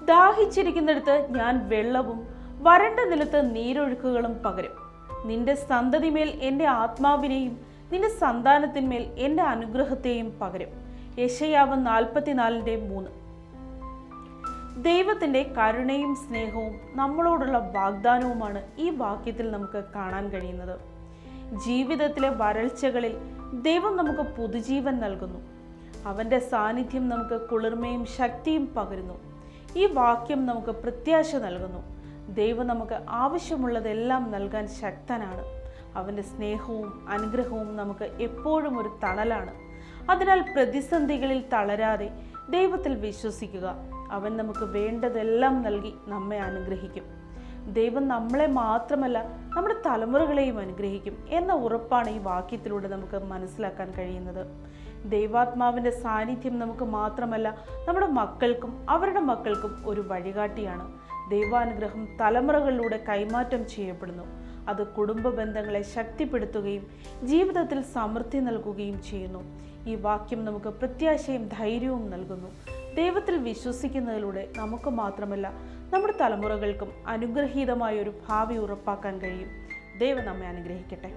ദാഹിച്ചിരിക്കുന്നിടത്ത് ഞാൻ വെള്ളവും വരണ്ട നിലത്ത് നീരൊഴുക്കുകളും പകരും. നിന്റെ സന്തതിമേൽ എൻ്റെ ആത്മാവിനെയും നിന്റെ സന്താനത്തിന്മേൽ എൻ്റെ അനുഗ്രഹത്തെയും പകരും. യെശയ്യാവ് 44:3. ദൈവത്തിൻ്റെ കരുണയും സ്നേഹവും നമ്മളോടുള്ള വാഗ്ദാനവുമാണ് ഈ വാക്യത്തിൽ നമുക്ക് കാണാൻ കഴിയുന്നത്. ജീവിതത്തിലെ വരൾച്ചകളിൽ ദൈവം നമുക്ക് പുതുജീവൻ നൽകുന്നു. അവൻ്റെ സാന്നിധ്യം നമുക്ക് കുളിർമയും ശക്തിയും പകരുന്നു. ഈ വാക്യം നമുക്ക് പ്രത്യാശ നൽകുന്നു. ദൈവം നമുക്ക് ആവശ്യമുള്ളതെല്ലാം നൽകാൻ ശക്തനാണ്. അവൻ്റെ സ്നേഹവും അനുഗ്രഹവും നമുക്ക് എപ്പോഴും ഒരു തണലാണ്. അതിനാൽ പ്രതിസന്ധികളിൽ തളരാതെ ദൈവത്തിൽ വിശ്വസിക്കുക. അവൻ നമുക്ക് വേണ്ടതെല്ലാം നൽകി നമ്മെ അനുഗ്രഹിക്കും. ദൈവം നമ്മളെ മാത്രമല്ല നമ്മുടെ തലമുറകളെയും അനുഗ്രഹിക്കും എന്ന ഉറപ്പാണ് ഈ വാക്യത്തിലൂടെ നമുക്ക് മനസ്സിലാക്കാൻ കഴിയുന്നത്. ദൈവാത്മാവിൻ്റെ സാന്നിധ്യം നമുക്ക് മാത്രമല്ല നമ്മുടെ മക്കൾക്കും അവരുടെ മക്കൾക്കും ഒരു വഴികാട്ടിയാണ്. ദൈവാനുഗ്രഹം തലമുറകളിലൂടെ കൈമാറ്റം ചെയ്യപ്പെടുന്നു. അത് കുടുംബ ബന്ധങ്ങളെ ശക്തിപ്പെടുത്തുകയും ജീവിതത്തിൽ സമൃദ്ധി നൽകുകയും ചെയ്യുന്നു. ഈ വാക്യം നമുക്ക് പ്രത്യാശയും ധൈര്യവും നൽകുന്നു. ദൈവത്തിൽ വിശ്വസിക്കുന്നതിലൂടെ നമുക്ക് മാത്രമല്ല നമ്മുടെ തലമുറകൾക്കും അനുഗ്രഹീതമായ ഒരു ഭാവി ഉറപ്പാക്കാൻ കഴിയും. ദൈവം നമ്മെ അനുഗ്രഹിക്കട്ടെ.